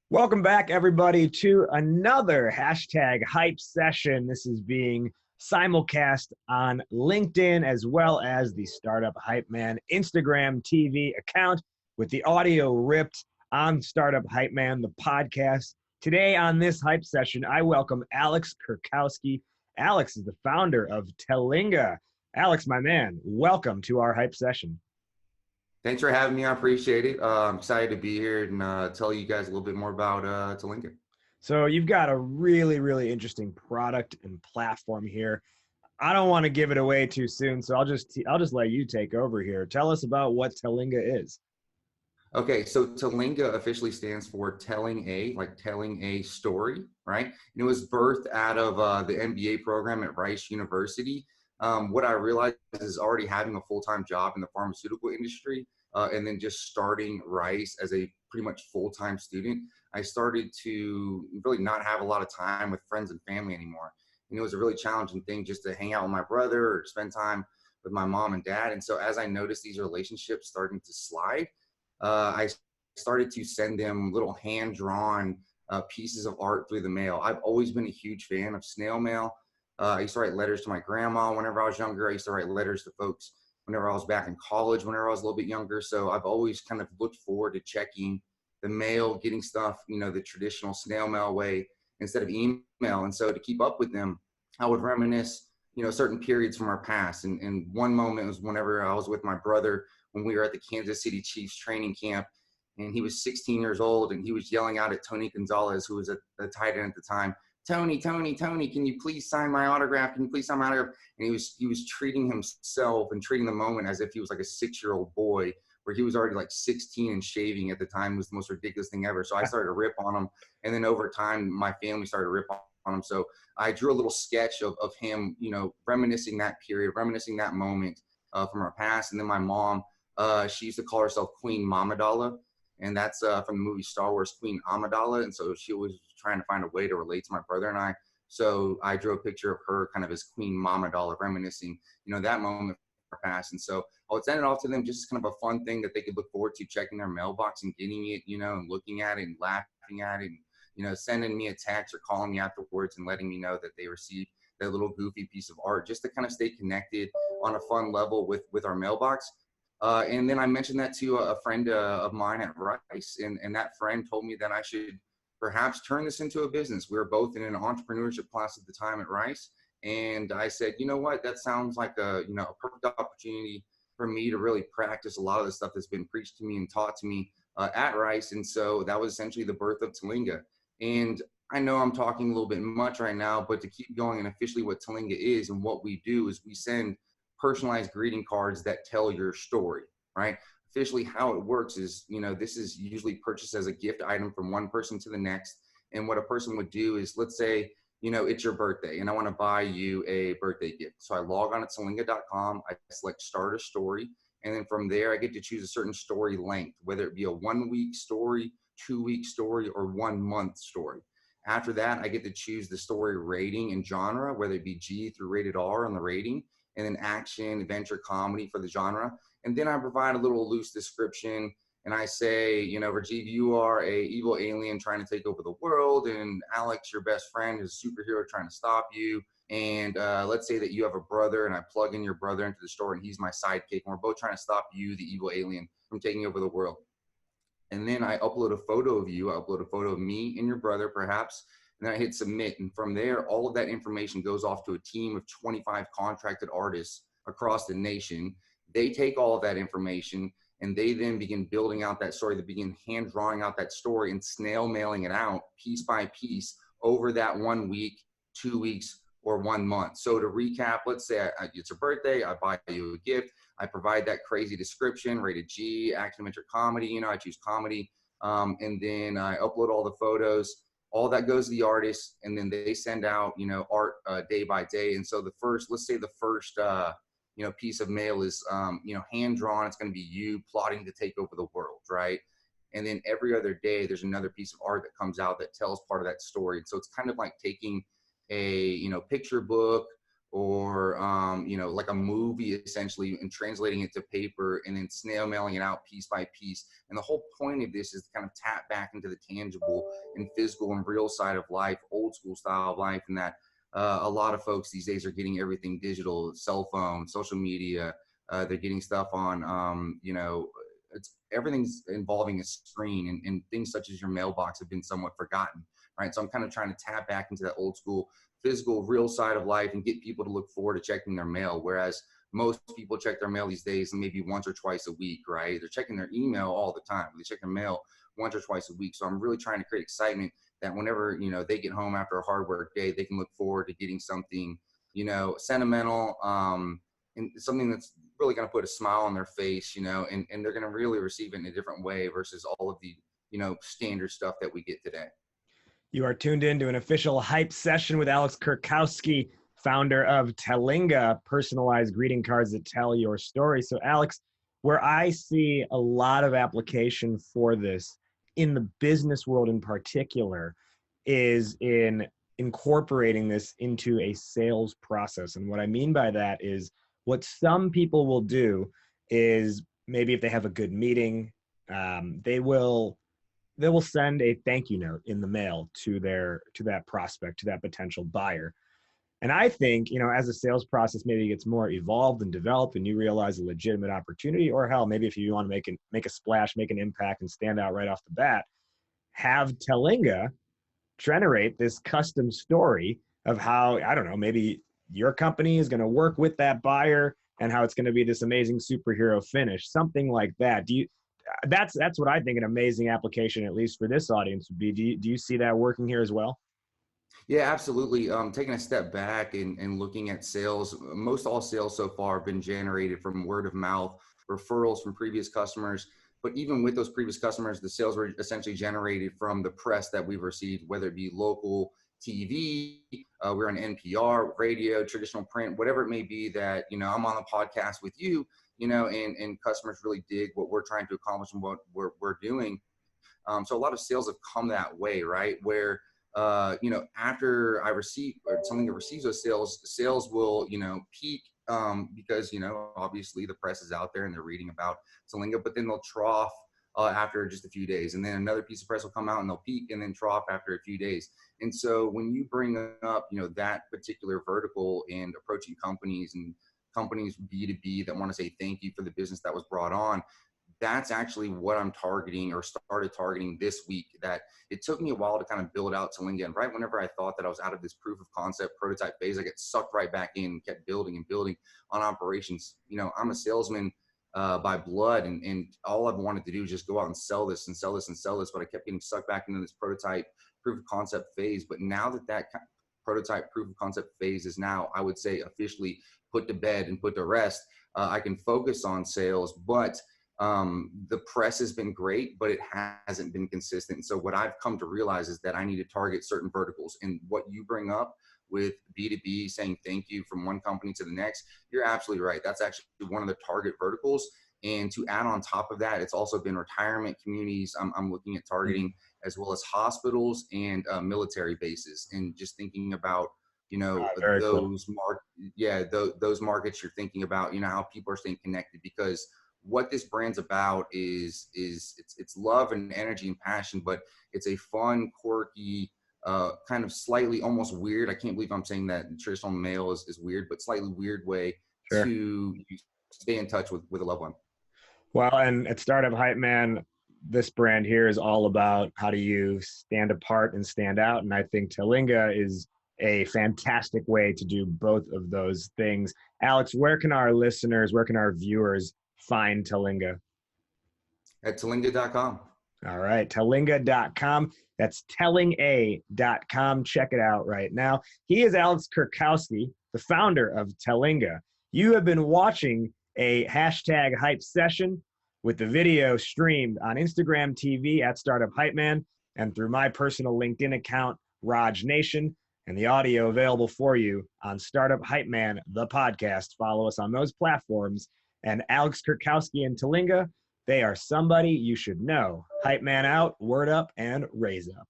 Welcome back, everybody, to another hashtag hype session. This is being simulcast on LinkedIn as well as the Startup Hype Man Instagram TV account with the audio ripped on Startup Hype Man, the podcast. Today on this hype session, I welcome Alex Kurkowski. Alex is the founder of Telinga. Alex, my man, welcome to our hype session. Thanks for having me. I appreciate it. I'm excited to be here and tell you guys a little bit more about Telinga. So you've got a really interesting product and platform here. I don't want to give it away too soon, so I'll just let you take over here. Tell us about what Telinga is. Okay, so Telinga officially stands for telling a story, right? And it was birthed out of the MBA program at Rice University. What I realized is already having a full-time job in the pharmaceutical industry, and then just starting Rice as a pretty much full-time student, I started to really not have a lot of time with friends and family anymore. And it was a really challenging thing just to hang out with my brother or spend time with my mom and dad. And so as I noticed these relationships starting to slide, I started to send them little hand-drawn pieces of art through the mail. I've always been a huge fan of snail mail. I used to write letters to my grandma whenever I was younger. I used to write letters to folks whenever I was back in college, whenever I was a little bit younger. So I've always kind of looked forward to checking the mail, getting stuff, the traditional snail mail way instead of email. And so to keep up with them, I would reminisce, certain periods from our past. And one moment was whenever I was with my brother when we were at the Kansas City Chiefs training camp, and he was 16 years old, and he was yelling out at Tony Gonzalez, who was a tight end at the time, Tony, can you please sign my autograph? Can you please sign my autograph? And he was treating himself and treating the moment as if he was like a 6-year-old boy, where he was already like 16 and shaving at the time. It was the most ridiculous thing ever. So I started to rip on him. And then over time, my family started to rip on him. So I drew a little sketch of him, reminiscing that period, reminiscing that moment from our past. And then my mom, she used to call herself Queen Mamidala. And that's from the movie Star Wars, Queen Amidala. And so she was trying to find a way to relate to my brother and I. So I drew a picture of her kind of as Queen Mamidala, reminiscing, that moment from our past. And so I would send it off to them just as kind of a fun thing that they could look forward to, checking their mailbox and getting it, and looking at it and laughing at it, and, sending me a text or calling me afterwards and letting me know that they received that little goofy piece of art, just to kind of stay connected on a fun level with our mailbox. And then I mentioned that to a friend of mine at Rice, and that friend told me that I should perhaps turn this into a business. We were both in an entrepreneurship class at the time at Rice, and I said, you know what, that sounds like a perfect opportunity for me to really practice a lot of the stuff that's been preached to me and taught to me at Rice. And so that was essentially the birth of Telinga. And I know I'm talking a little bit much right now, but to keep going, and officially what Telinga is and what we do is we send personalized greeting cards that tell your story, right? Officially how it works is, this is usually purchased as a gift item from one person to the next. And what a person would do is, let's say, it's your birthday and I want to buy you a birthday gift. So I log on at telinga.com, I select start a story. And then from there, I get to choose a certain story length, whether it be a 1-week story, 2-week story, or 1-month story. After that, I get to choose the story rating and genre, whether it be G through rated R on the rating, and then action, adventure, comedy for the genre. And then I provide a little loose description, and I say, Rajiv, you are a evil alien trying to take over the world, and Alex, your best friend, is a superhero trying to stop you. And let's say that you have a brother, and I plug in your brother into the story, and he's my sidekick, and we're both trying to stop you, the evil alien, from taking over the world. And then I upload a photo of you. I upload a photo of me and your brother, perhaps. And then I hit submit. And from there, all of that information goes off to a team of 25 contracted artists across the nation. They take all of that information and they then begin building out that story. They begin hand drawing out that story and snail mailing it out piece by piece over that 1 week, 2 weeks, or 1 month. So to recap, let's say it's your birthday, I buy you a gift. I provide that crazy description, rated G, action, adventure, comedy. I choose comedy. And then I upload all the photos. All that goes to the artist, and then they send out, art day by day. And so let's say the first, piece of mail is, hand drawn. It's going to be you plotting to take over the world, right? And then every other day, there's another piece of art that comes out that tells part of that story. And so it's kind of like taking a, picture book or like a movie essentially, and translating it to paper and then snail mailing it out piece by piece. And the whole point of this is to kind of tap back into the tangible and physical and real side of life, old school style of life, and that a lot of folks these days are getting everything digital, cell phone, social media. They're getting stuff on, it's everything's involving a screen, and things such as your mailbox have been somewhat forgotten, right? So I'm kind of trying to tap back into that old school physical real side of life and get people to look forward to checking their mail, whereas most people check their mail these days maybe once or twice a week, right? They're checking their email all the time. They check their mail once or twice a week. So I'm really trying to create excitement that whenever they get home after a hard work day, they can look forward to getting something sentimental, and something that's really going to put a smile on their face, and they're going to really receive it in a different way versus all of the standard stuff that we get today. You are tuned in to an official hype session with Alex Kurkowski, founder of Telinga, personalized greeting cards that tell your story. So Alex, where I see a lot of application for this in the business world in particular is in incorporating this into a sales process. And what I mean by that is what some people will do is maybe if they have a good meeting, they will send a thank you note in the mail to that prospect, to that potential buyer. And I think, as a sales process maybe gets more evolved and developed and you realize a legitimate opportunity, or hell, maybe if you want to make a splash, make an impact and stand out right off the bat, have Telinga generate this custom story of how, I don't know, maybe your company is going to work with that buyer and how it's going to be this amazing superhero finish, something like that. That's what I think an amazing application, at least for this audience, would be. Do you see that working here as well? Yeah, absolutely. Taking a step back and looking at sales, most all sales so far have been generated from word of mouth, referrals from previous customers. But even with those previous customers, the sales were essentially generated from the press that we've received, whether it be local TV, we're on NPR, radio, traditional print, whatever it may be that, I'm on the podcast with you, and customers really dig what we're trying to accomplish and what we're doing. So a lot of sales have come that way, right? Where after I receive or something that receives those sales will, peak because, obviously the press is out there and they're reading about Telinga, but then they'll trough after just a few days. And then another piece of press will come out and they'll peak and then trough after a few days. And so when you bring up, that particular vertical and approaching companies B2B that want to say thank you for the business that was brought on, that's actually what I'm targeting or started targeting this week. That it took me a while to kind of build out Telinga. And right whenever I thought that I was out of this proof of concept prototype phase, I get sucked right back in and kept building and building on operations. I'm a salesman by blood, and all I've wanted to do is just go out and sell this and sell this and sell this. But I kept getting sucked back into this prototype proof of concept phase. But now that prototype proof of concept phase is now, I would say, officially put to bed and put to rest, I can focus on sales. But the press has been great, but it hasn't been consistent. So what I've come to realize is that I need to target certain verticals. And what you bring up with B2B saying thank you from one company to the next, you're absolutely right. That's actually one of the target verticals. And to add on top of that, it's also been retirement communities. I'm looking at targeting, as well as hospitals and military bases, and just thinking about those cool. Those markets you're thinking about, how people are staying connected, because what this brand's about is it's love and energy and passion, but it's a fun, quirky, kind of slightly almost weird. I can't believe I'm saying that traditional mail is weird, but slightly weird way to stay in touch with a loved one. Well, and at Startup Hype Man, this brand here is all about how do you stand apart and stand out. And I think Telinga is a fantastic way to do both of those things. Alex, where can our viewers find Telinga? At telinga.com. All right, telinga.com. That's tellinga.com. Check it out right now. He is Alex Kurkowski, the founder of Telinga. You have been watching a hashtag hype session with the video streamed on Instagram TV at Startup Hype Man and through my personal LinkedIn account, Raj Nation, and the audio available for you on Startup Hype Man, the podcast. Follow us on those platforms. And Alex Kurkowski and Telinga, they are somebody you should know. Hype Man out, word up, and raise up.